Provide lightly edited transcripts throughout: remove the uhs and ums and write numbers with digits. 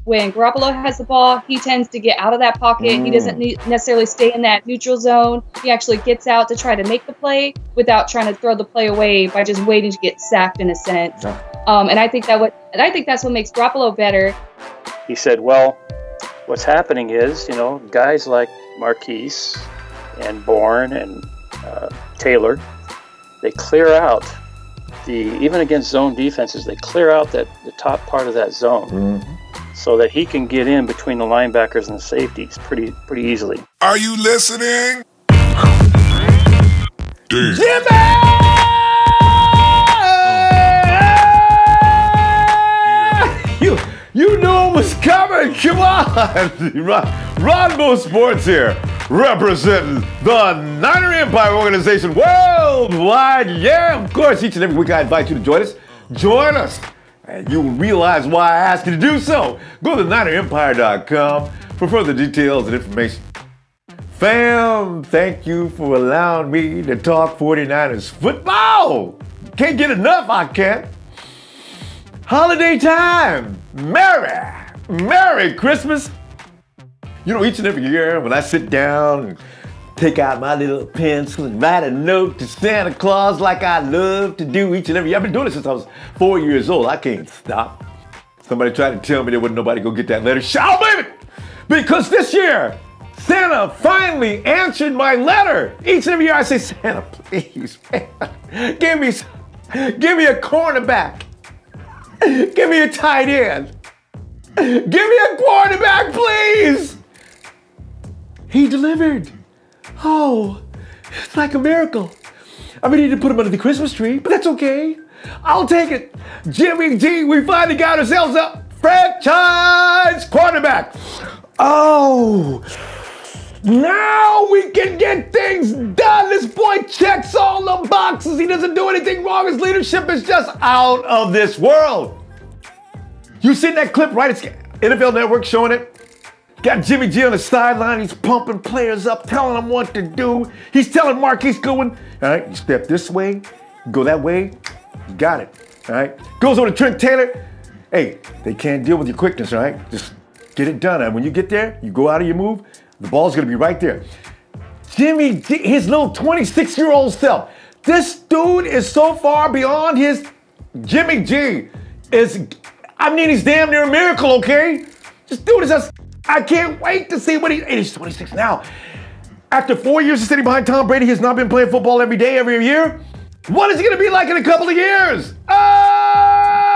when Garoppolo has the ball, he tends to get out of that pocket. He doesn't necessarily stay in that neutral zone. He actually gets out to try to make the play without trying to throw the play away by just waiting to get sacked in a sense. And I think that's what makes Garoppolo better. He said, well, what's happening is, guys like Marquise and Bourne and Taylor, they clear out even against zone defenses, they clear out the top part of that zone so that he can get in between the linebackers and the safeties pretty easily. Are you listening? Jimmy! You knew it was coming. Come on. Ronbo Sports here, representing the Niner Empire organization worldwide. Yeah, of course, each and every week I invite you to join us. Join us, and you will realize why I asked you to do so. Go to NinerEmpire.com for further details and information. Fam, thank you for allowing me to talk 49ers football. Can't get enough, I can't. Holiday time. Merry Christmas. Each and every year when I sit down and take out my little pencil and write a note to Santa Claus like I love to do each and every year. I've been doing it since I was 4 years old. I can't stop. Somebody tried to tell me there wasn't nobody go get that letter. I'll believe it! Because this year, Santa finally answered my letter. Each and every year I say, Santa, please, man, give me a cornerback. Give me a tight end. Give me a quarterback, please. He delivered. Oh, it's like a miracle. I need to put him under the Christmas tree, but that's okay. I'll take it. Jimmy G, we finally got ourselves a franchise quarterback. Oh, now we can get things done. This boy checks all the boxes. He doesn't do anything wrong. His leadership is just out of this world. You seen that clip, right? It's NFL Network showing it. Got Jimmy G on the sideline. He's pumping players up, telling them what to do. He's telling Marquise Goodwin, all right, you step this way, go that way, you got it, all right? Goes over to Trent Taylor. Hey, they can't deal with your quickness, all right? Just get it done. And when you get there, you go out of your move, the ball's gonna be right there. Jimmy G, his little 26-year-old self. This dude is so far beyond his Jimmy G. He's damn near a miracle, okay? This dude is just, I can't wait to see what he's 26 now. After 4 years of sitting behind Tom Brady, he has not been playing football every day, every year. What is he gonna be like in a couple of years? Oh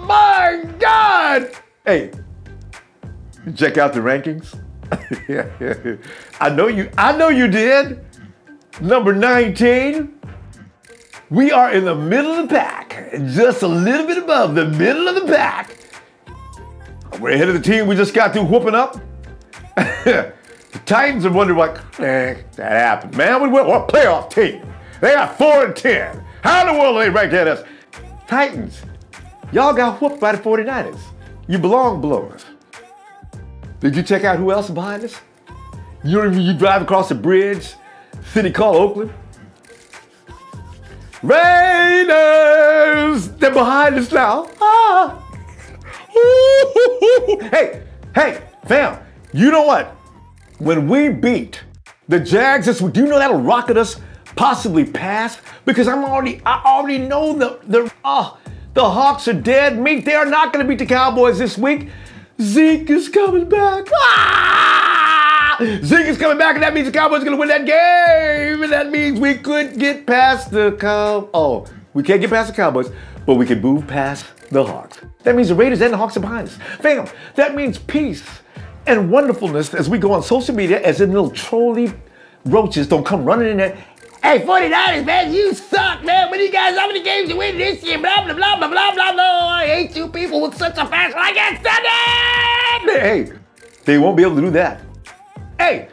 my God! Hey, check out the rankings. I know you did. Number 19. We are in the middle of the pack, just a little bit above the middle of the pack. We're ahead of the team we just got through whooping up. The Titans are wondering what that happened. Man, we're a playoff team. They got 4-10. How in the world are they ranked at us? Titans, y'all got whooped by the 49ers. You belong below us. Did you check out who else is behind us? You drive across the bridge, city called Oakland. Raiders, they're behind us now. Ah. Hey, fam, you know what? When we beat the Jags this week, do you know that'll rocket us possibly past? Because I already know the Hawks are dead meat. They are not going to beat the Cowboys this week. Zeke is coming back. Zeke is coming back, and that means the Cowboys are going to win that game. And that means we could get past the we can't get past the Cowboys, but we can move past the Hawks. That means the Raiders and the Hawks are behind us. Fam, that means peace and wonderfulness as we go on social media, as in little trolly roaches don't come running in there. Hey, 49ers, man, you suck, man. What do you guys, how many games you win this year? Blah, blah, blah, blah, blah, blah, blah. I hate you people with such a passion. I can't stand it! Hey, they won't be able to do that. Hey,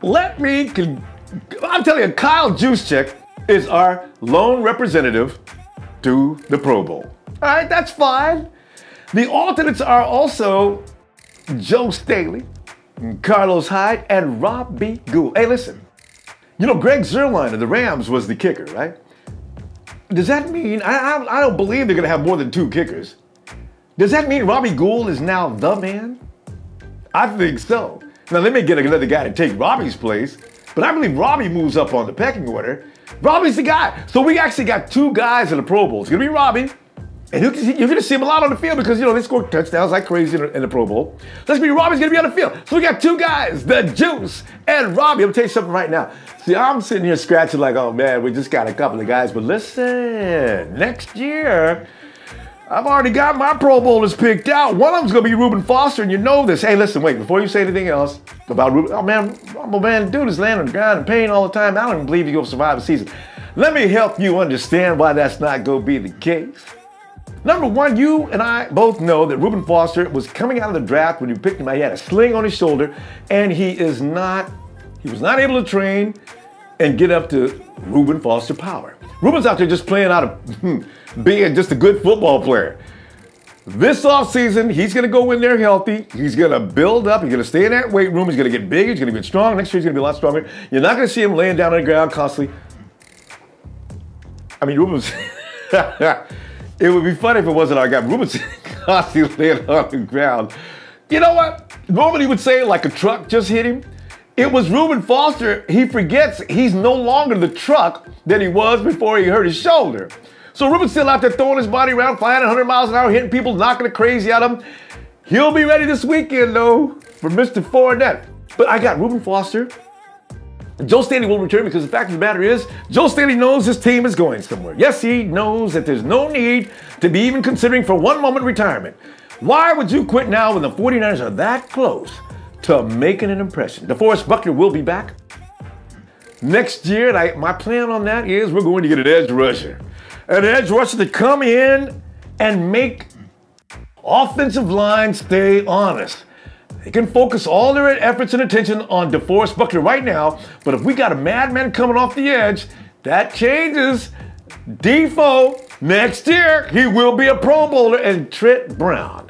I'm telling you, Kyle Juszczyk is our lone representative to the Pro Bowl. All right, that's fine. The alternates are also Joe Staley, Carlos Hyde, and Robbie Gould. Hey, listen, Greg Zuerlein of the Rams was the kicker, right? Does that mean, I don't believe they're going to have more than 2 kickers. Does that mean Robbie Gould is now the man? I think so. Now, they may get another guy to take Robbie's place, but I believe Robbie moves up on the pecking order. Robbie's the guy. So we actually got 2 guys in the Pro Bowl. It's going to be Robbie, and you're going to see him a lot on the field because, they score touchdowns like crazy in the Pro Bowl. Let's be Robbie's going to be on the field. So we got 2 guys, the Juice and Robbie. I'm going to tell you something right now. See, I'm sitting here scratching like, oh, man, we just got a couple of guys. But listen, next year, I've already got my Pro Bowlers picked out. One of them's going to be Reuben Foster, and you know this. Hey, listen, wait, before you say anything else about Reuben, oh, man, dude is laying on the ground in pain all the time. I don't even believe he's going to survive the season. Let me help you understand why that's not going to be the case. Number one, you and I both know that Reuben Foster was coming out of the draft when you picked him out. He had a sling on his shoulder, and he was not able to train and get up to Reuben Foster power. Reuben's out there just playing out of being just a good football player. This offseason, he's going to go in there healthy. He's going to build up. He's going to stay in that weight room. He's going to get big. He's going to get strong. Next year, he's going to be a lot stronger. You're not going to see him laying down on the ground constantly. I mean, Reuben's... It would be funny if it wasn't our guy. Reuben's constantly laying on the ground. You know what? Normally he would say like a truck just hit him. It was Reuben Foster. He forgets he's no longer the truck that he was before he hurt his shoulder. So Reuben's still out there throwing his body around, flying 100 miles an hour, hitting people, knocking the crazy out of him. He'll be ready this weekend, though, for Mr. Fournette. But I got Reuben Foster. Joe Staley will return because the fact of the matter is, Joe Staley knows his team is going somewhere. Yes, he knows that there's no need to be even considering for one moment retirement. Why would you quit now when the 49ers are that close to making an impression? DeForest Buckner will be back next year. My plan on that is we're going to get an edge rusher. An edge rusher to come in and make offensive line stay honest. They can focus all their efforts and attention on DeForest Buckner right now, but if we got a madman coming off the edge, that changes. Defoe, next year, he will be a Pro Bowler, and Trent Brown.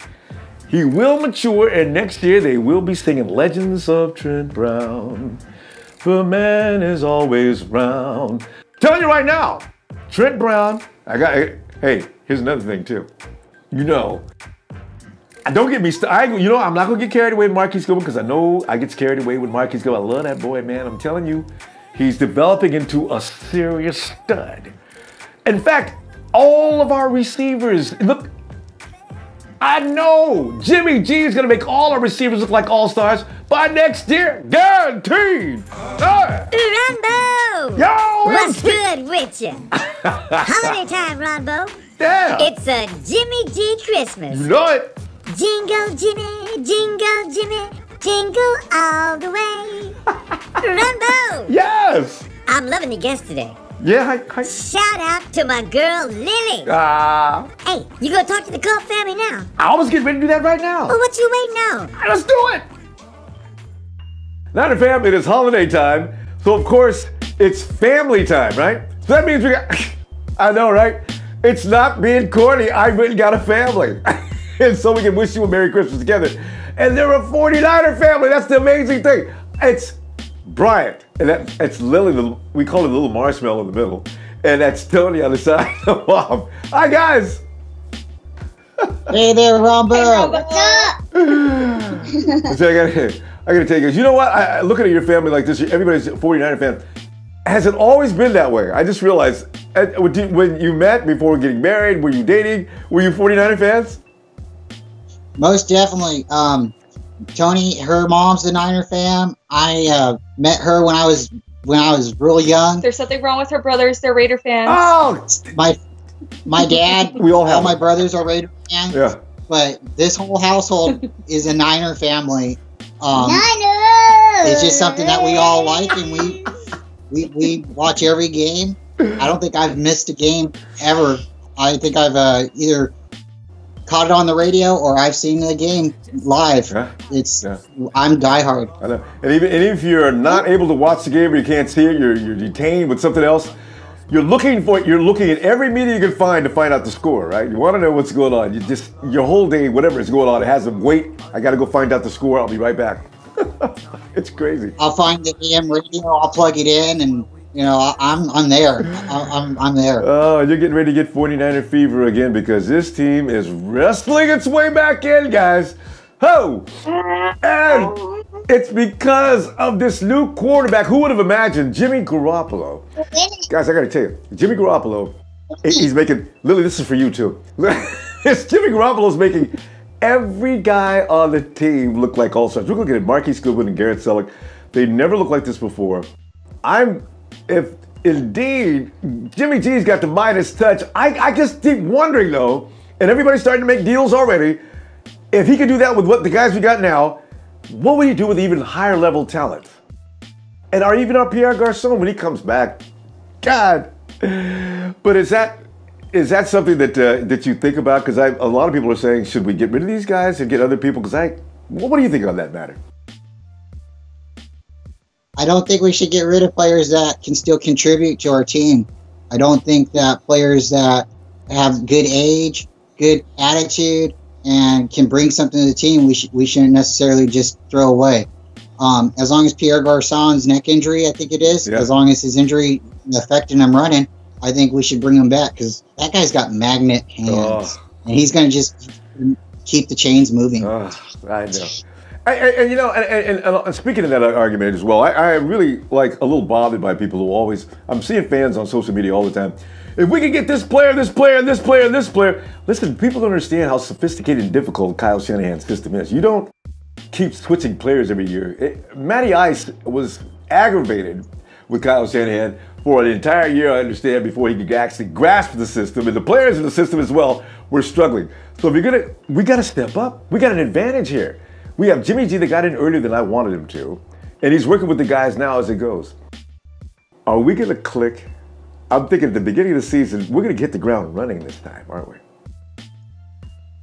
He will mature, and next year they will be singing Legends of Trent Brown. The man is always round. Telling you right now, Trent Brown, hey, here's another thing too. Don't get me started. I'm not going to get carried away with Marquise Goodwin because I know I get carried away with Marquise Goodwin. I love that boy, man. I'm telling you, he's developing into a serious stud. In fact, all of our receivers, look, I know Jimmy G is going to make all our receivers look like all-stars by next year. Guaranteed. Ronbo! Yo! What's good with you? Holiday time, Ronbo. Yeah. It's a Jimmy G Christmas. You know it. Jingle Jimmy, jingle all the way. Ronbo! Yes! I'm loving the guest today. Yeah, hi. Shout out to my girl, Lily. Hey, you gonna talk to the Culp family now? I was getting ready to do that right now. Well, what you waiting on? Let's do it! Niner family, it is holiday time. So, of course, it's family time, right? So that means we got... I know, right? It's not being corny. I went and got a family. And so we can wish you a Merry Christmas together. And they're a 49er family. That's the amazing thing. It's Bryant. And it's Lily. We call it a little marshmallow in the middle. And that's Tony on the side of Mom. Hi, guys. Hey there, Ronbo. What's up? So I gotta tell you guys, you know what? Looking at your family like this, everybody's a 49er fan. Has it always been that way? I just realized, when you met before getting married, were you dating? Were you 49er fans? Most definitely. Tony, her mom's a Niner fan. I met her when I was really young. There's something wrong with her brothers. They're Raider fans. Oh, my dad. We all have my brothers are Raider fans. Yeah. But this whole household is a Niner family. Niners! It's just something that we all like, and we watch every game. I don't think I've missed a game ever. I think I've either caught it on the radio or I've seen the game live. Yeah. I'm diehard. I know. And even if you're not able to watch the game or you can't see it, you're detained with something else, you're looking at every media you can find to find out the score, right? You want to know what's going on. Your whole day, whatever is going on, it has a wait. I got to go find out the score. I'll be right back. It's crazy. I'll find the AM radio. I'll plug it in, and I'm there. I'm there. Oh, you're getting ready to get 49er fever again because this team is wrestling its way back in, guys. Oh, and it's because of this new quarterback. Who would have imagined Jimmy Garoppolo? Guys, I got to tell you, Jimmy Garoppolo, he's making, Lily, this is for you too. Jimmy Garoppolo's making every guy on the team look like all-stars. We're looking at Marquise Goodwin and Garrett Celek. They never looked like this before. If indeed Jimmy G's got the Midas touch, I just keep wondering though, and everybody's starting to make deals already, if he could do that with what the guys we got now, what would he do with even higher level talent? And even our Pierre Garçon when he comes back, God. But is that something that you think about? Because a lot of people are saying, should we get rid of these guys and get other people? Because what do you think on that matter? I don't think we should get rid of players that can still contribute to our team. I don't think that players that have good age, good attitude, and can bring something to the team, we shouldn't necessarily just throw away. As long as Pierre Garçon's neck injury, I think it is, as long as his injury affecting him running, I think we should bring him back because that guy's got magnet hands, and he's going to just keep the chains moving. I know. And speaking of that argument as well, I am really like a little bothered by people who always, I'm seeing fans on social media all the time. If we can get this player, this player, this player, this player. Listen, people don't understand how sophisticated and difficult Kyle Shanahan's system is. You don't keep switching players every year. Matty Ice was aggravated with Kyle Shanahan for an entire year, I understand, before he could actually grasp the system. And the players in the system as well were struggling. So if we got to step up. We got an advantage here. We have Jimmy G that got in earlier than I wanted him to, and he's working with the guys now as it goes. Are we going to click? I'm thinking at the beginning of the season, we're going to hit the ground running this time, aren't we?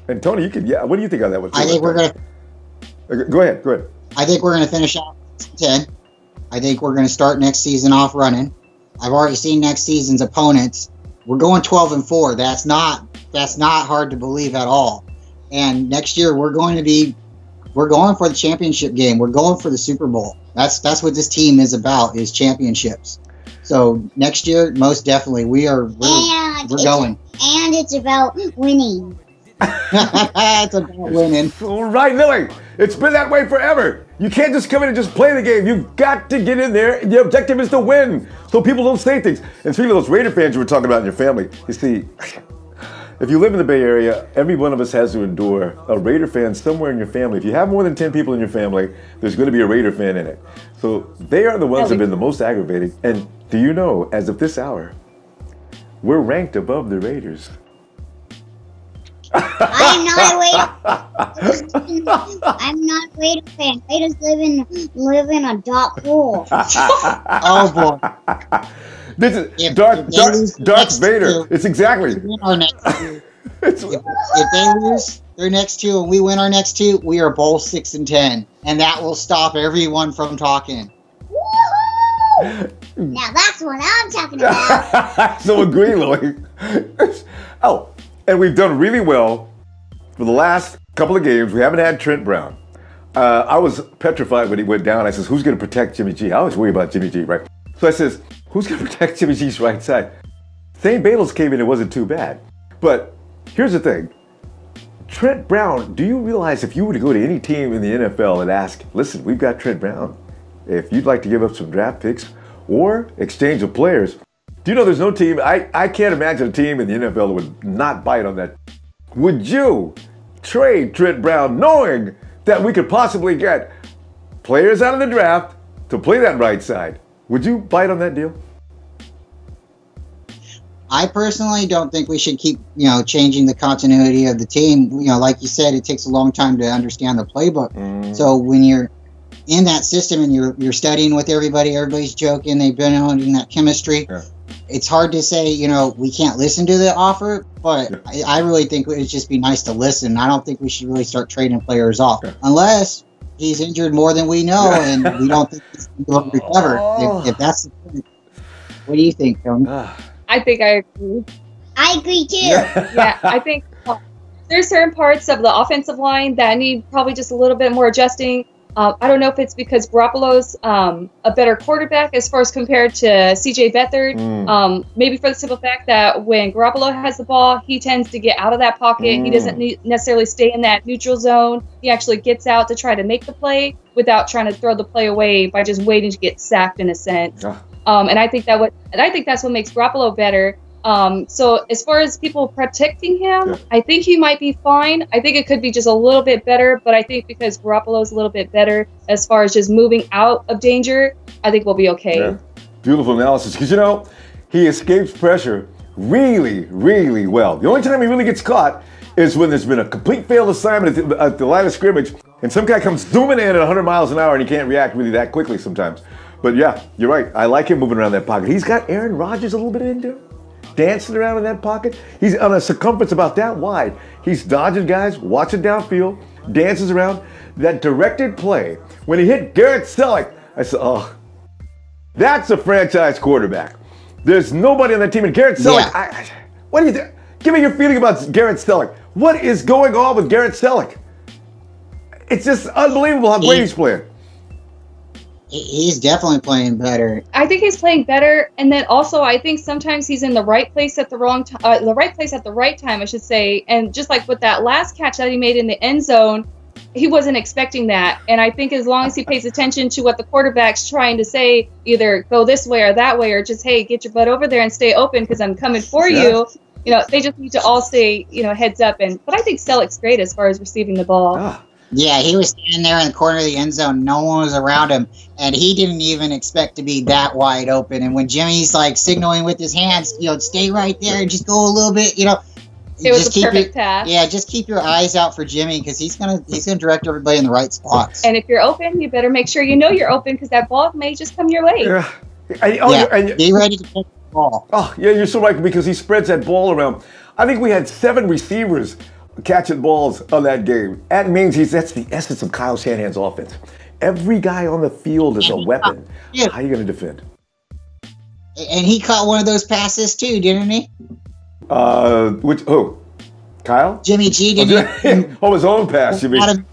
And Tony, what do you think on that one? I think we're going to... Go ahead. I think we're going to finish off 10. I think we're going to start next season off running. I've already seen next season's opponents. We're going 12-4. That's not hard to believe at all. And next year, we're going for the championship game. We're going for the Super Bowl. That's what this team is about, is championships. So next year, most definitely, we're going. And it's about winning. It's about winning. All right, Lily. It's been that way forever. You can't just come in and just play the game. You've got to get in there. The objective is to win, so people don't say things. And speaking of those Raider fans you were talking about in your family, you see, if you live in the Bay Area, every one of us has to endure a Raider fan somewhere in your family. If you have more than 10 people in your family, there's going to be a Raider fan in it. So they are the ones that have been the most aggravating. And do you know, as of this hour, we're ranked above the Raiders. I'm not a Raider fan. Raiders live in a dark hole. Oh boy. This is Darth Vader. It's exactly. If they lose their next two and we win our next two, we are both 6-10, and that will stop everyone from talking. Woohoo! Now that's what I'm talking about. So agree, Lloyd. Oh, and we've done really well for the last couple of games. We haven't had Trent Brown. I was petrified when he went down. I says, who's going to protect Jimmy G? I always worry about Jimmy G, right? So I says, who's going to protect Jimmy G's right side? St. Baylor's came in, it wasn't too bad. But here's the thing. Trent Brown, do you realize if you were to go to any team in the NFL and ask, listen, we've got Trent Brown. If you'd like to give up some draft picks or exchange of players, do you know there's no team, I can't imagine a team in the NFL that would not bite on that. Would you trade Trent Brown knowing that we could possibly get players out of the draft to play that right side? Would you bite on that deal? I personally don't think we should keep, changing the continuity of the team. Like you said, it takes a long time to understand the playbook. So when you're in that system and you're studying with everybody's joking, they've been on in that chemistry. Yeah. It's hard to say, we can't listen to the offer, but I really think it would just be nice to listen. I don't think we should really start trading players off unless he's injured more than we know and we don't think he's going to recover. If that's the point. What do you think, Tony? I think I agree. I agree too. Yeah, I think there's certain parts of the offensive line that need probably just a little bit more adjusting. I don't know if it's because Garoppolo's a better quarterback as far as compared to C.J. Beathard. Maybe for the simple fact that when Garoppolo has the ball, he tends to get out of that pocket. He doesn't necessarily stay in that neutral zone. He actually gets out to try to make the play without trying to throw the play away by just waiting to get sacked in a sense. And I think that's what makes Garoppolo better. So as far as people protecting him, I think he might be fine. I think it could be just a little bit better, but I think because Garoppolo's a little bit better as far as just moving out of danger, I think we'll be okay. Yeah. Beautiful analysis. Because, you know, he escapes pressure really, really well. The only time he really gets caught is when there's been a complete failed assignment at the line of scrimmage, and some guy comes zooming in at 100 miles an hour, and he can't react really that quickly sometimes. But yeah, you're right. I like him moving around that pocket. He's got Aaron Rodgers a little bit into him. Dancing around in that pocket. He's on a circumference about that wide. He's dodging guys, watching downfield, dances around. That directed play, when he hit Garrett Celek, I said, oh, that's a franchise quarterback. There's nobody on that team. And Garrett Celek, what do you think? Give me your feeling about Garrett Celek. What is going on with Garrett Celek? It's just unbelievable how great he's playing. He's definitely playing better. I think he's playing better, and then also I think sometimes he's in the right place at the wrong time. The right place at the right time, I should say. And just like with that last catch that he made in the end zone, he wasn't expecting that. And I think as long as he pays attention to what the quarterback's trying to say, either go this way or that way, or just hey, get your butt over there and stay open because I'm coming for you. You know, they just need to all stay, heads up. But I think Celek's great as far as receiving the ball. Yeah, he was standing there in the corner of the end zone. No one was around him, and he didn't even expect to be that wide open. And when Jimmy's like signaling with his hands, stay right there and just go a little bit, it was a perfect pass. Yeah, just keep your eyes out for Jimmy because he's gonna direct everybody in the right spots. And if you're open, you better make sure you're open because that ball may just come your way. And be ready to pick the ball. Oh, yeah, you're so right because he spreads that ball around. I think we had 7 receivers catching balls on that game. That means that's the essence of Kyle Shanahan's offense. Every guy on the field is a weapon. How are you going to defend? And he caught one of those passes too, didn't he? Who? Kyle? Jimmy G didn't. His own pass, you mean?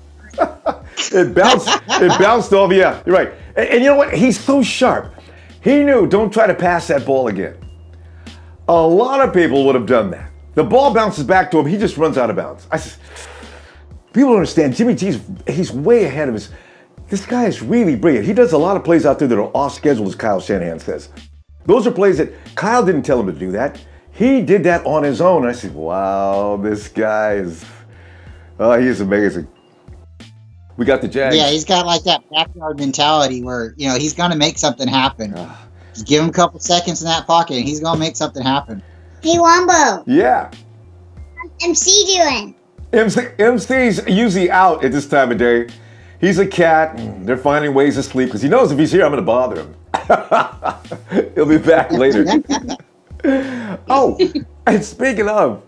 It bounced off. Yeah, you're right. And you know what? He's so sharp. He knew, don't try to pass that ball again. A lot of people would have done that. The ball bounces back to him. He just runs out of bounds. People don't understand. Jimmy G's, he's way ahead of his. This guy is really brilliant. He does a lot of plays out there that are off schedule, as Kyle Shanahan says. Those are plays that Kyle didn't tell him to do that. He did that on his own. And I said, wow, this guy is, he is amazing. We got the Jags. Yeah, he's got like that backyard mentality where, he's going to make something happen. Just give him a couple seconds in that pocket and he's going to make something happen. Hey, Wombo. Yeah. What's MC doing? MC's usually out at this time of day. He's a cat, and they're finding ways to sleep because he knows if he's here, I'm going to bother him. He'll be back later. Oh, and speaking of,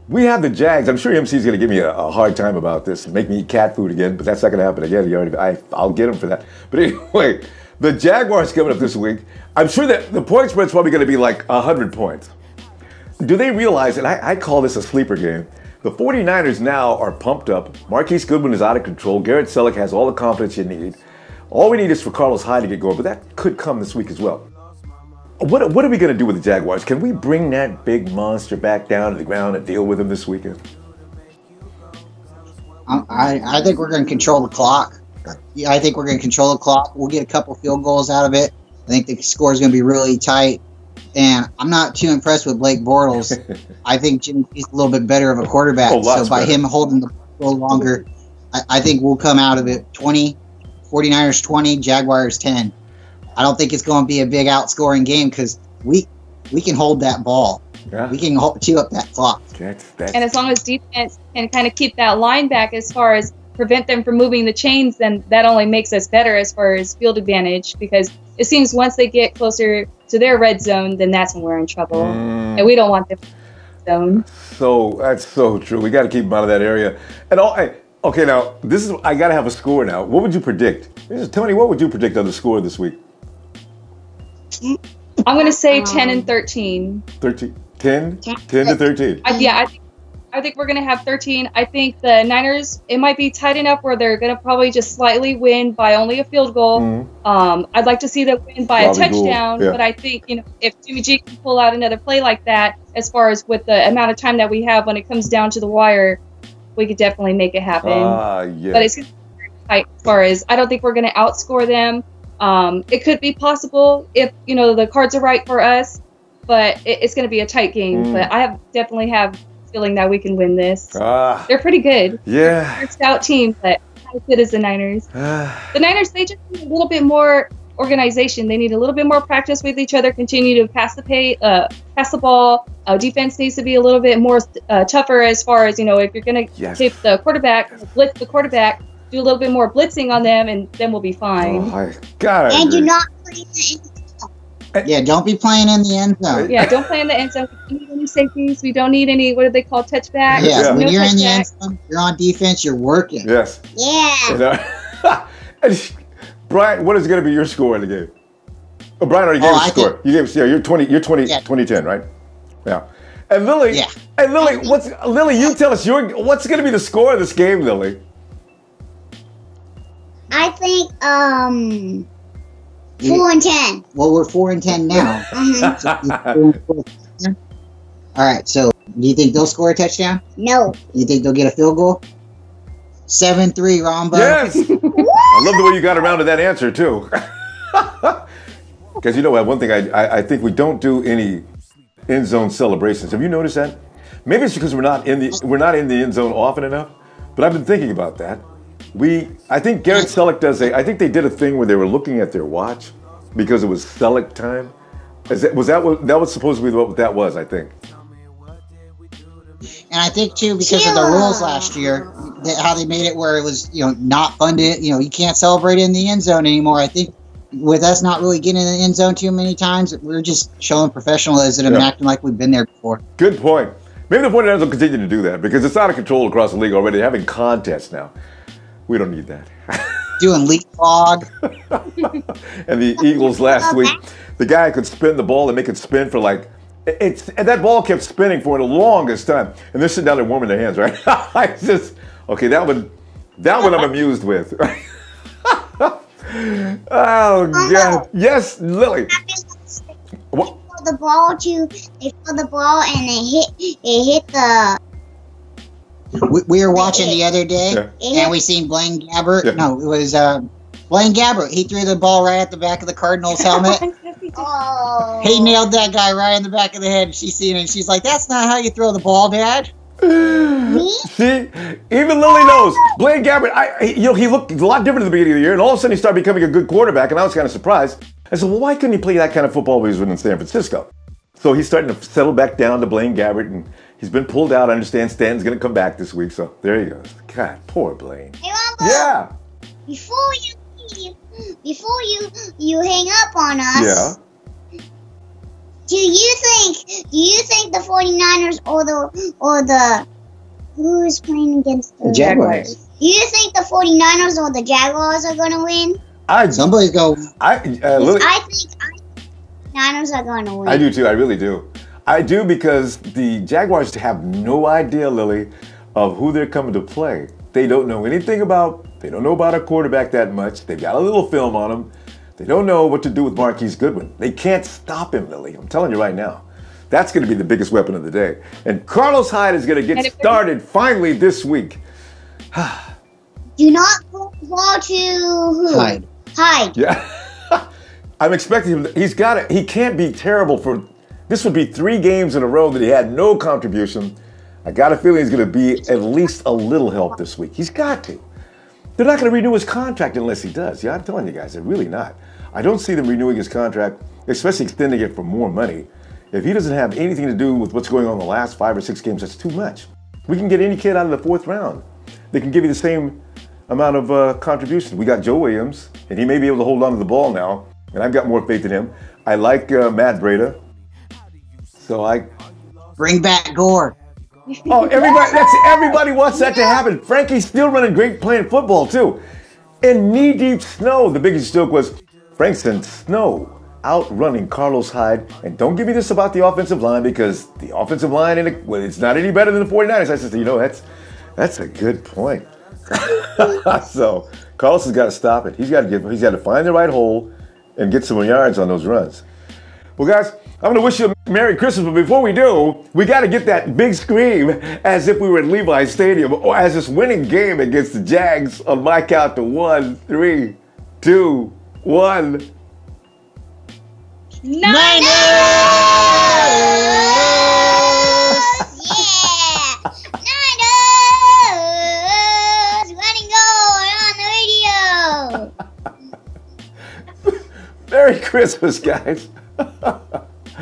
we have the Jags. I'm sure MC's going to give me a hard time about this and make me eat cat food again, but that's not going to happen again. I'll get him for that. But anyway, the Jaguars coming up this week. I'm sure that the point spread's probably going to be like 100 points. Do they realize, and I call this a sleeper game, the 49ers now are pumped up. Marquise Goodwin is out of control. Garrett Celek has all the confidence you need. All we need is for Carlos Hyde to get going, but that could come this week as well. What are we going to do with the Jaguars? Can we bring that big monster back down to the ground and deal with him this weekend? I think we're going to control the clock. Yeah, I think we're going to control the clock. We'll get a couple field goals out of it. I think the score is going to be really tight. And I'm not too impressed with Blake Bortles. I think Jimmy's a little bit better of a quarterback. So by him holding the ball longer, I think we'll come out of it 49ers 20, Jaguars 10. I don't think it's going to be a big outscoring game because we can hold that ball. Yeah. We can chew up that clock. And as long as defense can kind of keep that line back as far as prevent them from moving the chains, then that only makes us better as far as field advantage because it seems once they get closer to their red zone, then that's when we're in trouble. And we don't want them in the zone. So that's so true. We got to keep them out of that area. And okay, now I got to have a score now. What would you predict? Tony, what would you predict on the score this week? I'm going to say 10 and 13. 13. 10 to 13. I I think we're going to have 13. I think the Niners, it might be tight enough where they're going to probably just slightly win by only a field goal. Mm-hmm. I'd like to see them win by a touchdown, but I think, if Jimmy G can pull out another play like that, as far as with the amount of time that we have when it comes down to the wire, we could definitely make it happen. Yeah. But it's going to be very tight as far as I don't think we're going to outscore them. It could be possible if, the cards are right for us, but it's going to be a tight game. But I definitely have feeling that we can win this. They're pretty good. Yeah. They're a stout team, but not as good as the Niners. The Niners, they just need a little bit more organization. They need a little bit more practice with each other, continue to pass the ball. Defense needs to be a little bit more tougher as far as, if you're going to keep the quarterback, blitz the quarterback, do a little bit more blitzing on them, and then we'll be fine. Oh, my God. And do not play in the end zone. Yeah, don't be playing in the end zone. Yeah, don't play in the end zone. We don't need any safeties. We don't need any, what do they call, touchbacks? Yeah, when you're touchbacks. in the end zone, you're on defense, you're working. Yes. Yeah. Brian, what is going to be your score in the game? Oh, Brian already gave us a score. You gave us, you're 2010, right? Yeah. And Lily, Lily, you tell us what's going to be the score of this game, Lily? I think 4-10. Well, we're 4-10 now. Mm-hmm. All right. So, do you think they'll score a touchdown? No. You think they'll get a field goal? 7-3, Ronbo. Yes. I love the way you got around to that answer too. Because one thing I think we don't do any end zone celebrations. Have you noticed that? Maybe it's because we're not in the end zone often enough. But I've been thinking about that. I think Garrett Celek I think they did a thing where they were looking at their watch because it was Celek time. That was supposed to be what that was, I think. And I think too, because of the rules last year, how they made it where it was, not funded, you can't celebrate in the end zone anymore. I think with us not really getting in the end zone too many times, we're just showing professionalism and acting like we've been there before. Good point. Maybe the 49ers will continue to do that because it's out of control across the league already. They're having contests now. We don't need that. Doing leapfrog. And the Eagles last week, the guy could spin the ball and make it spin for and that ball kept spinning for the longest time. And they're sitting down there warming their hands, right? That one I'm amused with. Oh, God. Yes, Lily. What? They throw the ball and it hit the... We were watching the other day, and we seen Blaine Gabbert. Yeah. No, it was Blaine Gabbert. He threw the ball right at the back of the Cardinals' helmet. Oh. He nailed that guy right in the back of the head. She's seen it. She's like, "That's not how you throw the ball, Dad." Me? See, even Lily knows. Blaine Gabbert, he looked a lot different at the beginning of the year, and all of a sudden he started becoming a good quarterback, and I was kind of surprised. I said, well, why couldn't he play that kind of football when he was in San Francisco? So he's starting to settle back down to Blaine Gabbert, and he's been pulled out. I understand Stanton's going to come back this week, so there he goes. God, poor Blaine. Hey, Ronbo, yeah. Before you hang up on us, do you think the 49ers or the who's playing against the Jaguars? Do you think the 49ers or the Jaguars are going to win? Somebody's going. I think Niners are going to win. I do too. I really do. I do because the Jaguars have no idea, Lily, of who they're coming to play. They don't know anything they don't know about a quarterback that much. They've got a little film on him. They don't know what to do with Marquise Goodwin. They can't stop him, Lily. I'm telling you right now. That's going to be the biggest weapon of the day. And Carlos Hyde is going to get started finally this week. Do not go to who? Hyde. Yeah. I'm expecting him. He can't be terrible this would be 3 games in a row that he had no contribution. I got a feeling he's going to be at least a little help this week. He's got to. They're not going to renew his contract unless he does. Yeah, I'm telling you guys, they're really not. I don't see them renewing his contract, especially extending it for more money. If he doesn't have anything to do with what's going on in the last 5 or 6 games, that's too much. We can get any kid out of the 4th round. They can give you the same amount of contribution. We got Joe Williams, and he may be able to hold on to the ball now, and I've got more faith in him. I like Matt Breida. So bring back Gore. Oh, everybody wants that to happen. Frankie's still running great playing football too. In knee-deep snow, the biggest joke was Frank's in snow outrunning Carlos Hyde. And don't give me this about the offensive line, because the offensive line, it's not any better than the 49ers. I said, that's a good point. So Carlos has got to stop it. He's got to find the right hole and get some yards on those runs. Well, guys, I'm going to wish you a Merry Christmas, but before we do, we got to get that big scream as if we were at Levi's Stadium, or as this winning game against the Jags on my count to 1, 3, 2, 1. Niners! Yeah! Niners! Running goal on the radio! Merry Christmas, guys.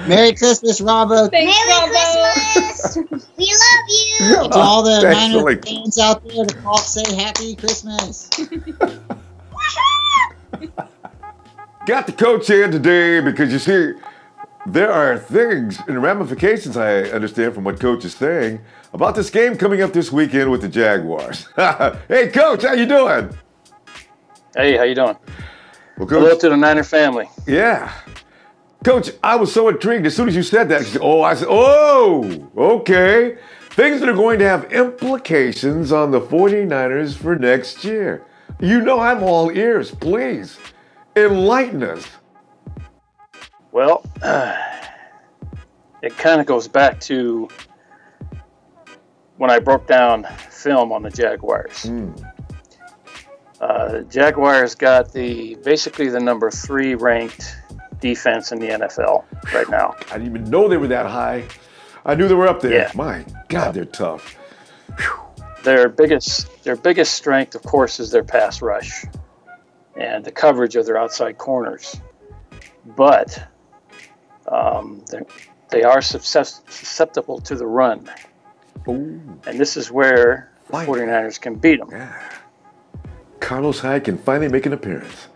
Merry Christmas, Robbo. Thanks, Merry Ronbo. Christmas! We love you! And to all the Thanks, Niners Celek. fans out there, the Culp say Happy Christmas. Got the coach in today because, you see, there are things and ramifications, I understand from what Coach is saying, about this game coming up this weekend with the Jaguars. Hey, Coach, how you doing? Hey, how you doing? Well, Hello Coach, to the Niner family. yeah. Coach, I was so intrigued as soon as you said that. I said, oh, okay. Things that are going to have implications on the 49ers for next year. You know I'm all ears. Please, enlighten us. Well, it kind of goes back to when I broke down film on the Jaguars. Jaguars got basically the number 3 ranked defense in the NFL right now. I didn't even know they were that high. I knew they were up there. Yeah. My God, they're tough. Whew. Their biggest strength, of course, is their pass rush and the coverage of their outside corners. But they are susceptible to the run. Ooh. And this is where the Why? 49ers can beat them. Yeah. Carlos Hyde can finally make an appearance.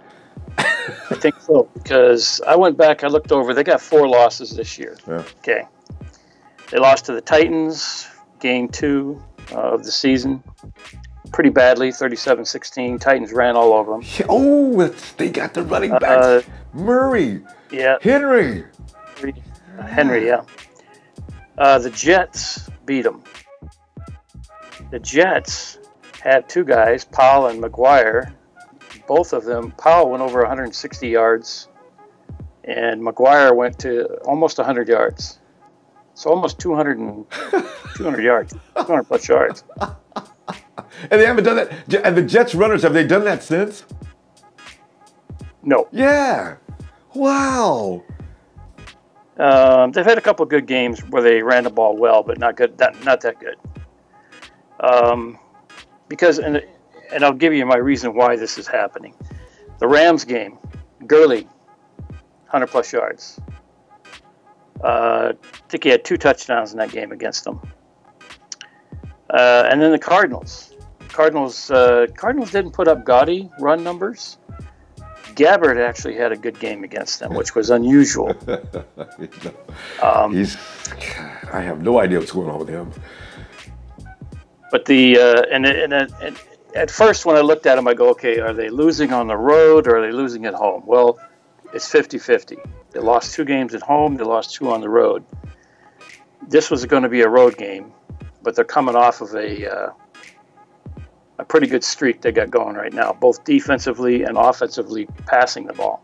I think so, because I went back, I looked over, they got 4 losses this year. Yeah. Okay. They lost to the Titans, game 2 of the season, pretty badly, 37-16. Titans ran all over them. Oh, they got the running backs. Murray. Yeah. Henry. Henry, yeah. The Jets beat them. The Jets had 2 guys, Powell and McGuire. Both of them, Powell went over 160 yards, and McGuire went to almost 100 yards. So almost 200 yards, 200 plus yards. And they haven't done that. And the Jets runners, have they done that since? No. Yeah. Wow. They've had a couple of good games where they ran the ball well, but not good. Not that good. Because, and I'll give you my reason why this is happening. The Rams game, Gurley, 100 plus yards. I think he had 2 touchdowns in that game against them. And then the Cardinals. Cardinals didn't put up gaudy run numbers. Gabbard actually had a good game against them, which was unusual. I have no idea what's going on with him. But at first when I looked at them, I go, okay, are they losing on the road or are they losing at home? Well, it's 50-50. They lost 2 games at home. They lost 2 on the road. This was going to be a road game, but they're coming off of a pretty good streak they got going right now, both defensively and offensively passing the ball.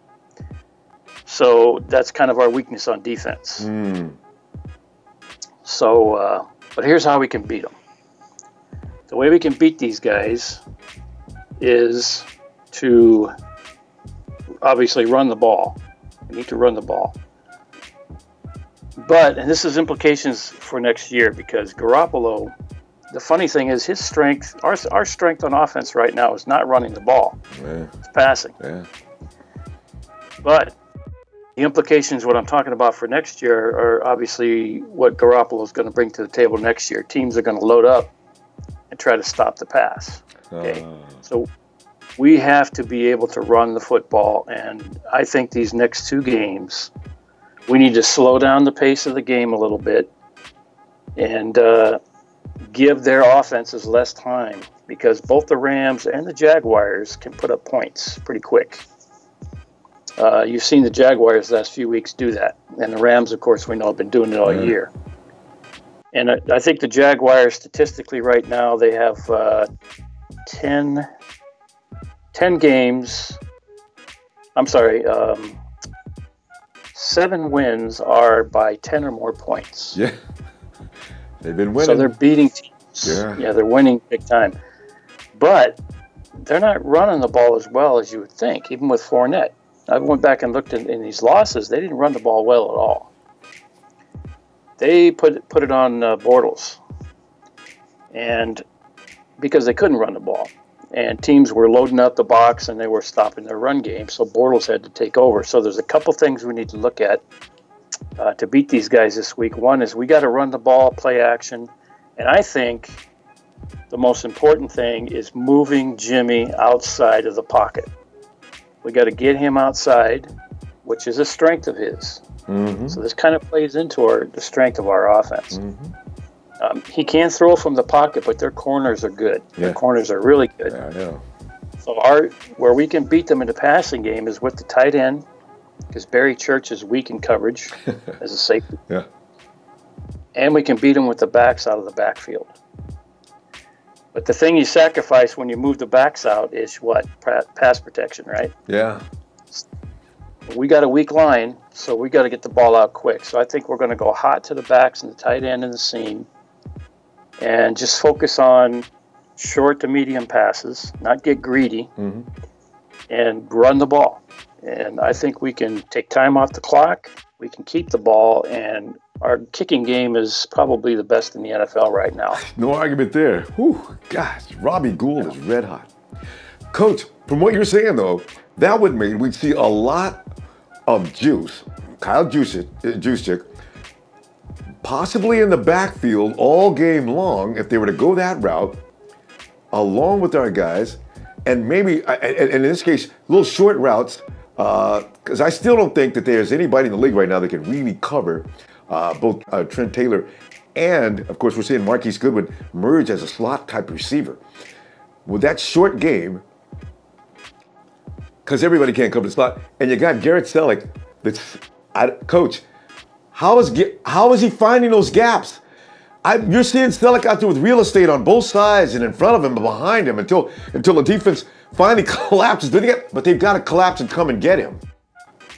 So that's kind of our weakness on defense. So, but here's how we can beat them. The way we can beat these guys is to obviously run the ball. We need to run the ball. But, and this is implications for next year, because Garoppolo, the funny thing is his strength, our strength on offense right now is not running the ball. Yeah. It's passing. Yeah. But the implications, what I'm talking about for next year, are obviously what Garoppolo is going to bring to the table next year. Teams are going to load up and try to stop the pass. Okay. So we have to be able to run the football, and I think these next 2 games, we need to slow down the pace of the game a little bit and give their offenses less time, because both the Rams and the Jaguars can put up points pretty quick. You've seen the Jaguars the last few weeks do that. And the Rams, of course, we know have been doing it all year. And I think the Jaguars, statistically right now, they have 10 games. I'm sorry, 7 wins are by 10 or more points. Yeah. They've been winning. So they're beating teams. Yeah, they're winning big time. But they're not running the ball as well as you would think, even with Fournette. I went back and looked in these losses. They didn't run the ball well at all. They put it on Bortles, and because they couldn't run the ball, and teams were loading up the box and they were stopping their run game, so Bortles had to take over. So there's a couple things we need to look at to beat these guys this week. One is we got to run the ball, play action, and I think the most important thing is moving Jimmy outside of the pocket. We got to get him outside, which is a strength of his. Mm-hmm. So this kind of plays into the strength of our offense. Mm-hmm. He can throw from the pocket, but their corners are good. Yeah. Their corners are really good. Yeah, I know. So where we can beat them in the passing game is with the tight end, because Barry Church is weak in coverage as a safety. Yeah. And we can beat them with the backs out of the backfield. But the thing you sacrifice when you move the backs out is what? Pass protection, right? Yeah. We got a weak line, so we got to get the ball out quick. So I think we're going to go hot to the backs and the tight end and the seam, and just focus on short to medium passes, not get greedy, and run the ball. And I think we can take time off the clock. We can keep the ball, and our kicking game is probably the best in the NFL right now. No argument there. Whew, gosh, Robbie Gould is red hot. Coach, from what you're saying, though, that would mean we'd see a lot of Kyle Juszczyk, possibly in the backfield all game long if they were to go that route, along with our guys, and maybe, and in this case, little short routes, because I still don't think that there's anybody in the league right now that can really cover both Trent Taylor and, of course, we're seeing Marquise Goodwin merge as a slot-type receiver. With that short game, because everybody can't cover the slot, and you got Garrett Celek. Coach, how is he finding those gaps? You're seeing Celek out there with real estate on both sides and in front of him and behind him until the defense finally collapses. But they've got to collapse and come and get him.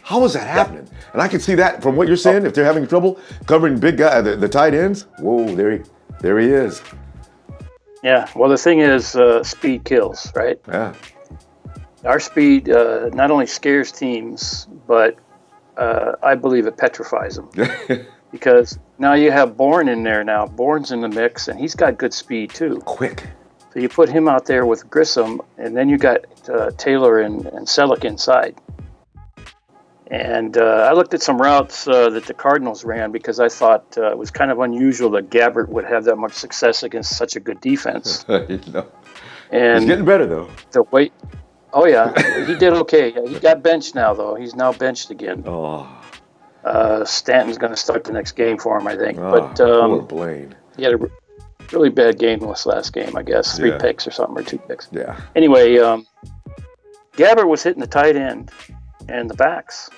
How is that happening? And I can see that from what you're saying. If they're having trouble covering big guy, the tight ends. Whoa, there he is. Yeah. Well, the thing is, speed kills, right? Yeah. Our speed not only scares teams, but I believe it petrifies them. Because now you have Bourne in there now. Bourne's in the mix, and he's got good speed too. Quick. So you put him out there with Grissom, and then you got Taylor and Celek inside. And I looked at some routes that the Cardinals ran because I thought it was kind of unusual that Gabbert would have that much success against such a good defense. And he's getting better, though. The way... Oh, yeah. He did okay. He got benched now, though. He's now benched again. Oh. Stanton's going to start the next game for him, I think. But poor Blaine. He had a really bad game this last game, I guess. 3 picks or something, or 2 picks. Yeah. Anyway, Gabbert was hitting the tight end and the backs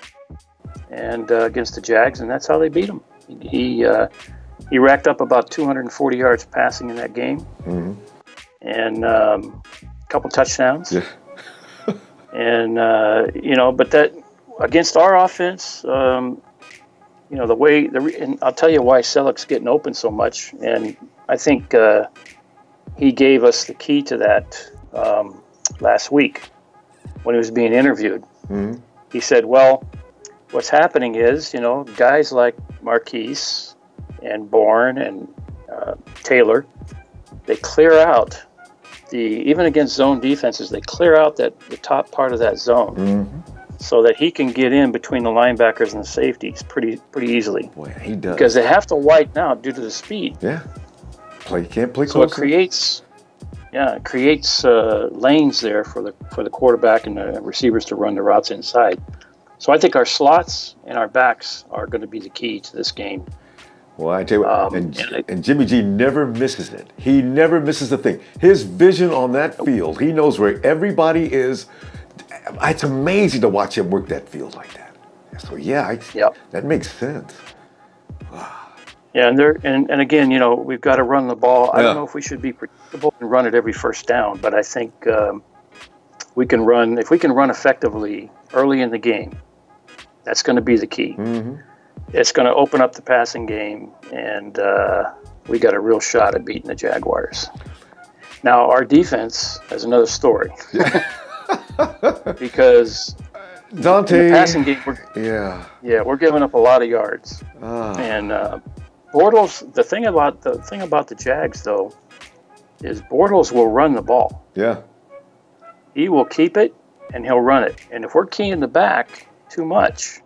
and against the Jags, and that's how they beat him. He racked up about 240 yards passing in that game, and a couple touchdowns. Yeah. And, but that against our offense, and I'll tell you why Celek's getting open so much. And I think he gave us the key to that last week when he was being interviewed. He said, well, what's happening is, guys like Marquise and Bourne and Taylor, they clear out even against zone defenses, they clear out the top part of that zone so that he can get in between the linebackers and the safeties pretty easily. Boy, he does. Because they have to widen out due to the speed. Yeah. Can't play close. So it creates lanes there for the quarterback and the receivers to run the routes inside. So I think our slots and our backs are going to be the key to this game. Well, I tell you what, and Jimmy G never misses it. He never misses a thing. His vision on that field, he knows where everybody is. it's amazing to watch him work that field like that. So yeah, that makes sense. Yeah, and again, we've got to run the ball. I don't know if we should be predictable and run it every first down, but I think we can run. If we can run effectively early in the game, that's going to be the key. Mm-hmm. It's going to open up the passing game, and we got a real shot at beating the Jaguars. Now, our defense is another story. Because Dante, in the passing game, we're giving up a lot of yards. And Bortles, the thing about the Jags though, is Bortles will run the ball. Yeah, he will keep it and he'll run it. And if we're keying the back too much,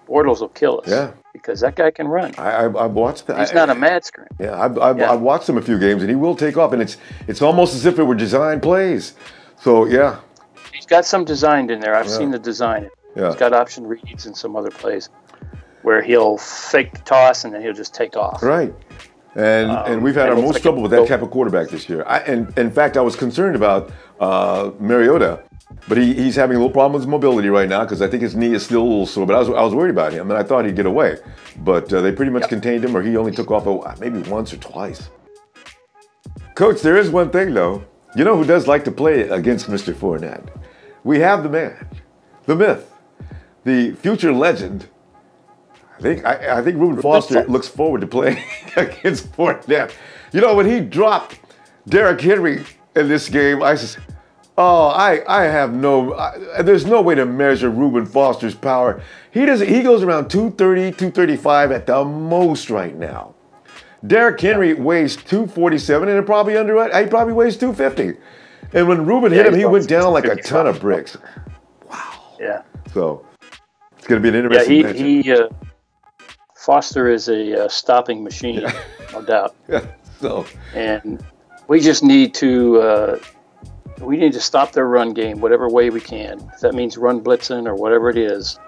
Bortles will kill us. Yeah, because that guy can run. I've watched that. He's not a mad screen. Yeah, I've watched him a few games, and he will take off, and it's almost as if it were designed plays. So yeah, he's got some designed in there. I've seen the design. Yeah. He's got option reads and some other plays where he'll fake the toss and then he'll just take off. Right. And we've had our most trouble with that type of quarterback this year. And in fact, I was concerned about Mariota, but he's having a little problem with his mobility right now because I think his knee is still a little sore. But I was worried about him, and I thought he'd get away. But they pretty much contained him, or he only took off maybe once or twice. Coach, there is one thing, though. You know who does like to play against Mr. Fournette? We have the man, the myth, the future legend. I think Reuben Foster looks forward to playing against Fournette. You know, when he dropped Derrick Henry in this game, I said, there's no way to measure Reuben Foster's power. He goes around 230, 235 at the most right now. Derrick Henry weighs 247 and he probably weighs 250. And when Reuben hit him, he went down like a ton of bricks. Wow. Yeah. So it's going to be an interesting matchup. Foster is a stopping machine, no doubt. Yeah. So, and we just need to stop their run game whatever way we can. If that means run blitzing or whatever it is.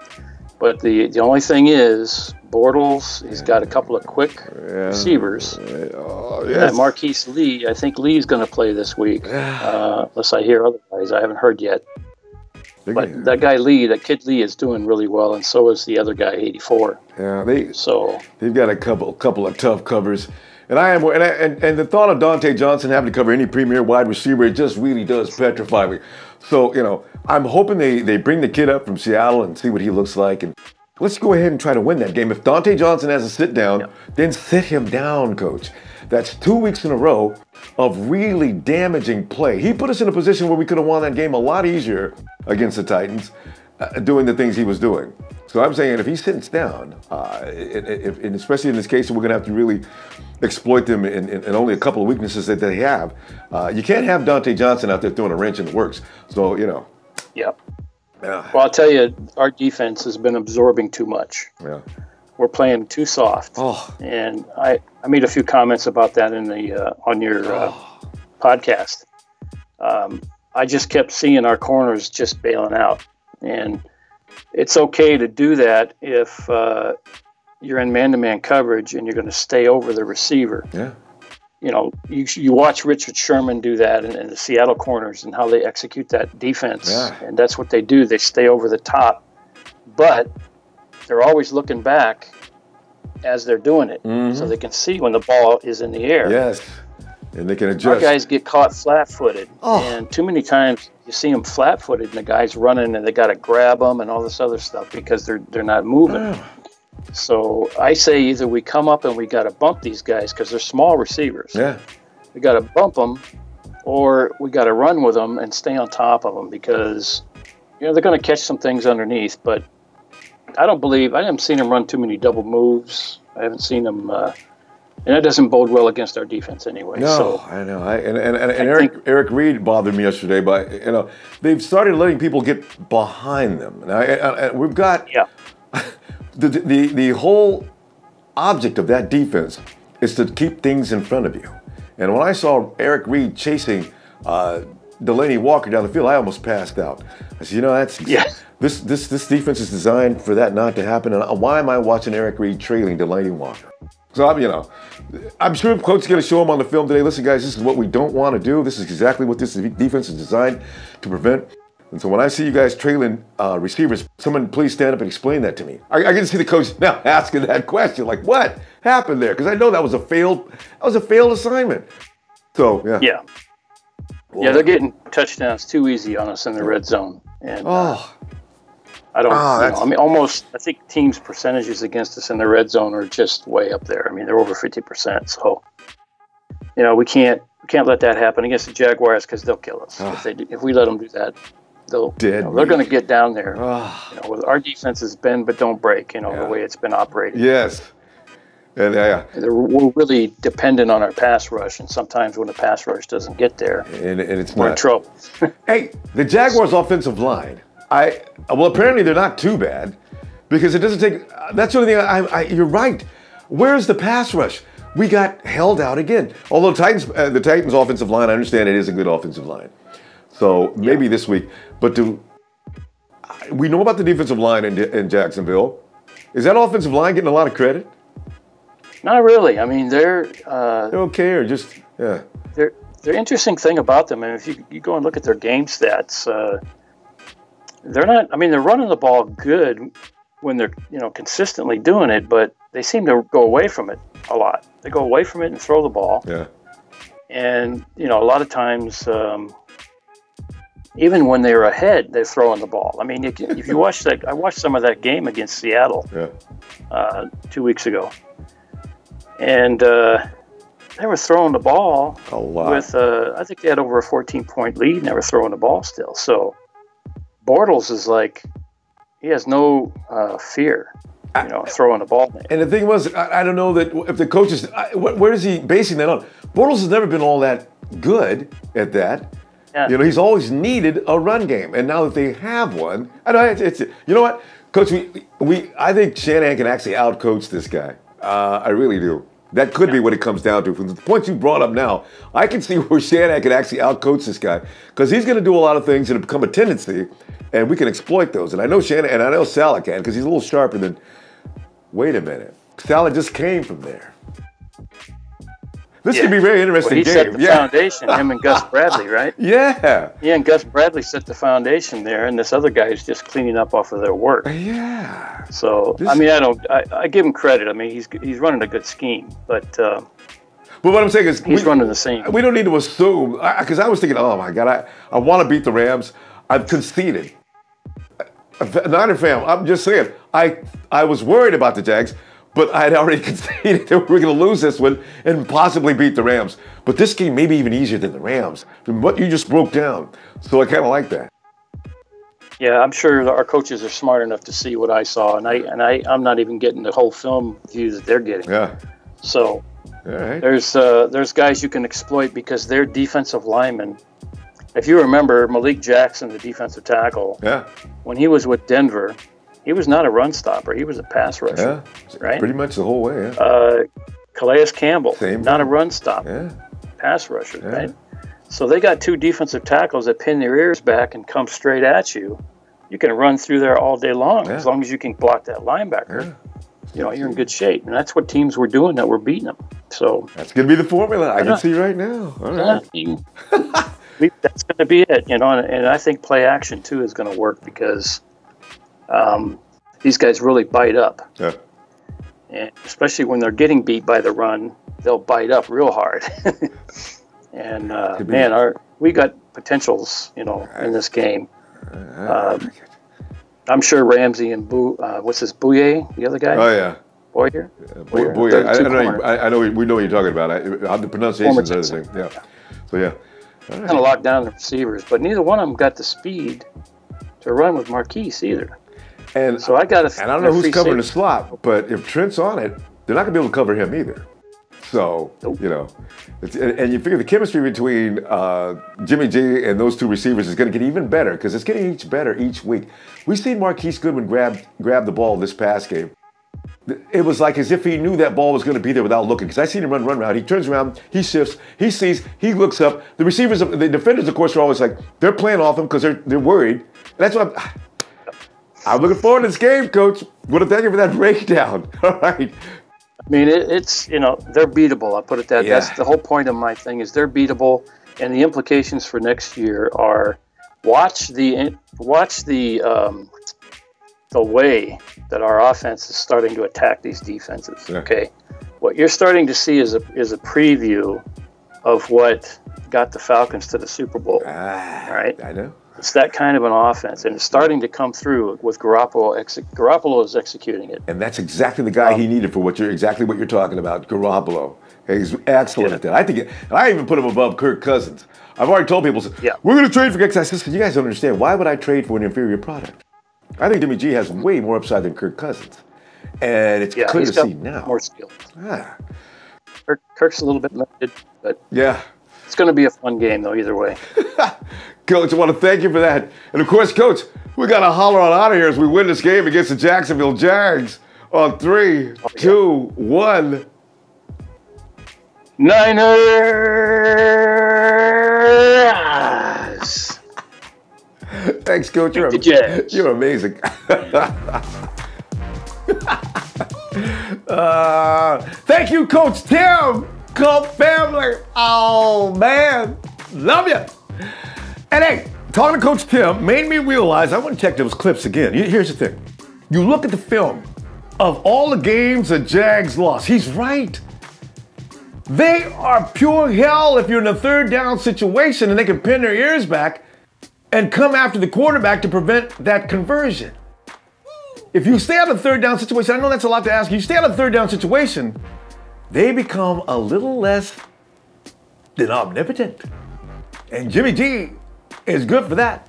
But the only thing is, Bortles, he's got a couple of quick receivers. Yes. Marquise Lee, I think Lee's going to play this week, unless I hear otherwise. I haven't heard yet. But that guy Lee, that kid Lee, is doing really well, and so is the other guy, 84. Yeah, they've got a couple of tough covers, and and the thought of Dante Johnson having to cover any premier wide receiver, it just really does petrify me. So I'm hoping they bring the kid up from Seattle and see what he looks like, and let's go ahead and try to win that game. If Dante Johnson has a sit down, then sit him down, Coach. That's 2 weeks in a row of really damaging play. He put us in a position where we could have won that game a lot easier against the Titans, doing the things he was doing. So I'm saying if he sits down, and especially in this case, we're going to have to really exploit them in only a couple of weaknesses that they have. You can't have Dante Johnson out there throwing a wrench in the works. So, Yep. Well, I'll tell you, our defense has been absorbing too much. Yeah. We're playing too soft. Oh. And I made a few comments about that in the on your podcast. I just kept seeing our corners just bailing out. And it's okay to do that if you're in man-to-man coverage and you're going to stay over the receiver. Yeah. You watch Richard Sherman do that and the Seattle corners and how they execute that defense. Yeah. And that's what they do. They stay over the top. But they're always looking back as they're doing it, so they can see when the ball is in the air. Yes, and they can adjust. Our guys get caught flat-footed, and too many times you see them flat-footed, and the guy's running, and they got to grab them and all this other stuff because they're not moving. So I say either we come up and we got to bump these guys because they're small receivers. Yeah, we got to bump them, or we got to run with them and stay on top of them because they're going to catch some things underneath, but I haven't seen him run too many double moves. I haven't seen him, and that doesn't bode well against our defense anyway. No, so, I know. Eric Reed bothered me yesterday, but they've started letting people get behind them. And we've got the whole object of that defense is to keep things in front of you. And when I saw Eric Reed chasing Delaney Walker down the field, I almost passed out. I said, This defense is designed for that not to happen. And why am I watching Eric Reed trailing Delaney Walker? So I'm sure Coach is going to show him on the film today. Listen, guys, this is what we don't want to do. This is exactly what this defense is designed to prevent. And so when I see you guys trailing receivers, someone please stand up and explain that to me. I can see the coach now asking that question, like, what happened there? Because I know that was a failed assignment. So, yeah. Yeah. Yeah, they're getting touchdowns too easy on us in the red zone. And I don't I mean, almost, I think teams' percentages against us in the red zone are just way up there. I mean, they're over 50%. So, we can't let that happen against the Jaguars because they'll kill us. If we let them do that, they're going to get down there. With our defense is bend but don't break, the way it's been operated. Yes. And we're really dependent on our pass rush, and sometimes when the pass rush doesn't get there, and it's we're in trouble. Hey, the Jaguars' offensive line, apparently they're not too bad, because it doesn't take. That's the only thing. You're right. Where's the pass rush? We got held out again. Although the Titans' offensive line, I understand it is a good offensive line. So maybe this week, but we know about the defensive line in Jacksonville. Is that offensive line getting a lot of credit? Not really. I mean, they're okay, or just The interesting thing about them, and if you go and look at their game stats, they're not. I mean, they're running the ball good when they're consistently doing it, but they seem to go away from it a lot. They go away from it and throw the ball. Yeah. And a lot of times, even when they're ahead, they're throwing the ball. I mean, if you watch that, I watched some of that game against Seattle 2 weeks ago. And they were throwing the ball a lot. With, I think they had over a 14-point lead, and they were throwing the ball still. So Bortles is like, he has no fear, throwing the ball. And the thing was, I don't know that if the coaches, where is he basing that on? Bortles has never been all that good at that. Yeah. He's always needed a run game, and now that they have one, I know it's you know what, Coach, I think Shanahan can actually outcoach this guy. I really do. That could be what it comes down to. From the point you brought up now, I can see where Shanahan can actually outcoach this guy, because he's going to do a lot of things that have become a tendency, and we can exploit those. And I know Shanahan, and I know Celek can, because he's a little sharper than. Wait a minute, Celek just came from there. This could be a very interesting he game. Set the foundation, him and Gus Bradley, right? Yeah. He and Gus Bradley set the foundation there, and this other guy is just cleaning up off of their work. Yeah. So, I give him credit. I mean, he's running a good scheme, but what I'm saying is he's running the same. We don't need to assume, because I was thinking, oh my God, I want to beat the Rams. I've conceded. Niner fan, I'm just saying, I was worried about the Jags, but I had already conceded that we were going to lose this one and possibly beat the Rams. But this game may be even easier than the Rams, from what you just broke down. So I kind of like that. Yeah, I'm sure our coaches are smart enough to see what I saw, and I'm not even getting the whole film view that they're getting. Yeah. So all right. There's guys you can exploit because they're defensive linemen. If you remember Malik Jackson, the defensive tackle, when he was with Denver, he was not a run stopper. He was a pass rusher, right? Pretty much the whole way, Calais Campbell, not a run stopper, pass rusher, right? So they got two defensive tackles that pin their ears back and come straight at you. You can run through there all day long as long as you can block that linebacker. You're in good shape. And that's what teams were doing that were beating them. So that's going to be the formula. I can see right now. All right. That's going to be it, and I think play action, too, is going to work because these guys really bite up. Yeah. And especially when they're getting beat by the run, they'll bite up real hard. And, we got potentials, in this game. I'm sure Ramsey and Bouye, the other guy? Oh, yeah. Boyer? Bouye. I know we know what you're talking about. The pronunciation is everything. Yeah. So, yeah. Kind of locked down the receivers, but neither one of them got the speed to run with Marquise either. And so I don't know who's covering the slot, but if Trent's on it, they're not going to be able to cover him either. So, and you figure the chemistry between Jimmy G and those two receivers is going to get even better because it's getting better each week. We've seen Marquise Goodwin grab the ball this past game. It was like as if he knew that ball was going to be there without looking. Because I seen him run around. He turns around, he shifts, he sees, he looks up. The defenders, of course, are always like, they're playing off him because they're worried. And that's what I'm looking forward to this game, Coach. Want to thank you for that breakdown. All right. I mean, it's they're beatable. I'll put it that. Yeah. That's the whole point of my thing is they're beatable. And the implications for next year are watch the way that our offense is starting to attack these defenses. Yeah. Okay, what you're starting to see is a preview of what got the Falcons to the Super Bowl. All right, I know. It's that kind of an offense, and it's starting to come through with Garoppolo. Garoppolo is executing it, and that's exactly the guy he needed for exactly what you're talking about, Garoppolo. He's excellent at that. I even put him above Kirk Cousins. I've already told people, we're going to trade for Kirk Cousins. You guys don't understand. Why would I trade for an inferior product? I think Jimmy G has way more upside than Kirk Cousins, and it's clear to see now. More skills. Kirk's a little bit limited, but yeah. It's going to be a fun game, though, either way. Coach, I want to thank you for that. And, of course, Coach, we got to holler on out of here as we win this game against the Jacksonville Jags on 3, 2, 1. Niners! Thanks, Coach. You're amazing. Thank you, Coach Tim. Culp family. Oh, man. Love you. And hey, talking to Coach Tim made me realize I want to check those clips again. Here's the thing. You look at the film of all the games the Jags lost. He's right. They are pure hell if you're in a third down situation and they can pin their ears back and come after the quarterback to prevent that conversion. If you stay out of the third down situation, I know that's a lot to ask. You stay out of the third down situation, they become a little less than omnipotent. And Jimmy G is good for that.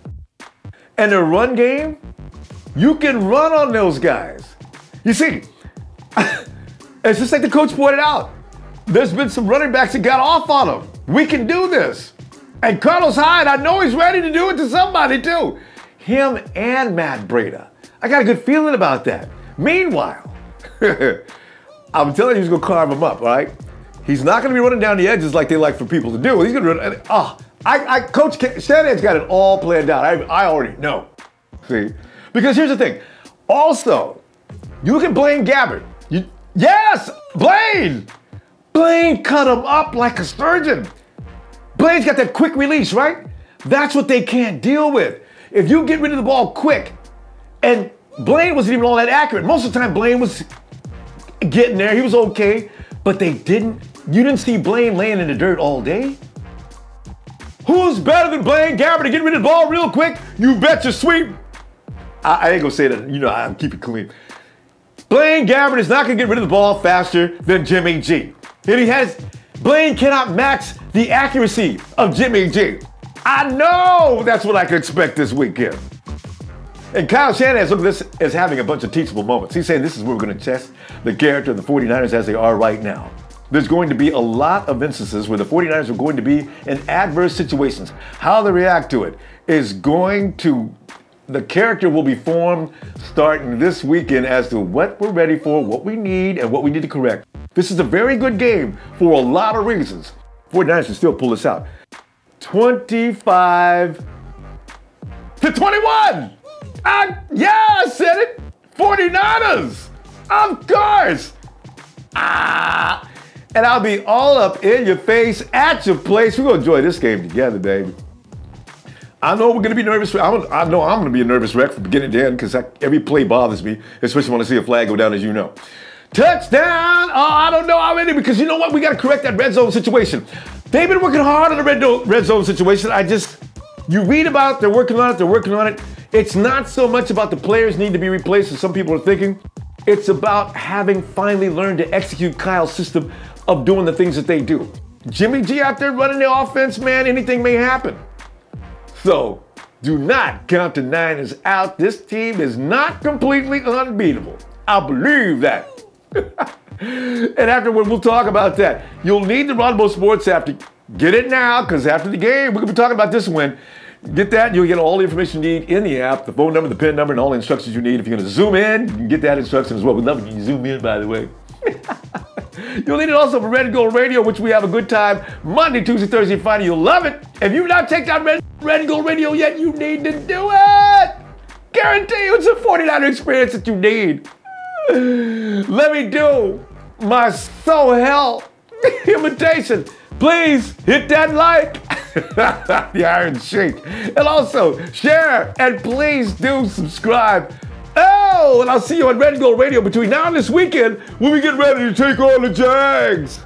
And the run game, you can run on those guys. You see, it's just like the coach pointed out. There's been some running backs that got off on him. We can do this. And Carlos Hyde, I know he's ready to do it to somebody too. Him and Matt Breida. I got a good feeling about that. Meanwhile, I'm telling you, he's going to carve him up, all right? He's not going to be running down the edges like they like for people to do. He's going to run. Coach Shanahan's got it all planned out. I already know. See? Because here's the thing. Also, you can blame Gabbert. Yes, Blaine. Blaine cut him up like a surgeon. Blaine's got that quick release, right? That's what they can't deal with. If you get rid of the ball quick, and Blaine wasn't even all that accurate. Most of the time, Blaine was getting there. He was okay, but you didn't see Blaine laying in the dirt all day? Who's better than Blaine Gabbert to get rid of the ball real quick? You bet your sweet. I ain't gonna say that, I'll keep it clean. Blaine Gabbert is not gonna get rid of the ball faster than Jimmy G. And Blaine cannot match the accuracy of Jimmy G. I know that's what I can expect this weekend. And Kyle Shanahan's looking at this as having a bunch of teachable moments. He's saying this is where we're going to test the character of the 49ers as they are right now. There's going to be a lot of instances where the 49ers are going to be in adverse situations. How they react to it is the character will be formed starting this weekend as to what we're ready for, what we need, and what we need to correct. This is a very good game for a lot of reasons. 49ers can still pull this out. 25-21! I said it! 49ers! Of course! And I'll be all up in your face, at your place. We're going to enjoy this game together, baby. I know we're going to be nervous. I know I'm going to be a nervous wreck from beginning to end because every play bothers me, especially when I see a flag go down, as you know. Touchdown! Oh, I don't know how many, because you know what? We got to correct that red zone situation. They've been working hard on the red zone situation. You read about it, they're working on it. It's not so much about the players need to be replaced as some people are thinking. It's about having finally learned to execute Kyle's system of doing the things that they do. Jimmy G out there running the offense, man, anything may happen. So do not count the Niners out. This team is not completely unbeatable. I believe that. And afterward, we'll talk about that. You'll need the Ronbo Sports app to get it now, because after the game, we're going to be talking about this win. Get that, and you'll get all the information you need in the app, the phone number, the PIN number, and all the instructions you need. If you're going to zoom in, you can get that instruction as well. We love it when you zoom in, by the way. You'll need it also for Red and Gold Radio, which we have a good time Monday, Tuesday, Thursday, Friday. You'll love it. If you've not checked out Red and Gold Radio yet, you need to do it. Guarantee you it's a 49er experience that you need. Let me do my so hell imitation. Please hit that like. The Iron Sheik. And also, share and please do subscribe. Oh, and I'll see you on Red and Gold Radio between now and this weekend when we get ready to take on the Jags.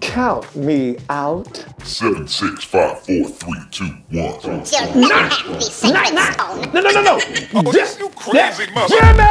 Count me out. 7, 6, 5, 4, 3, 2, 1. You'll never have the sacred stone. No. Oh, Just you crazy mother. Jimmy!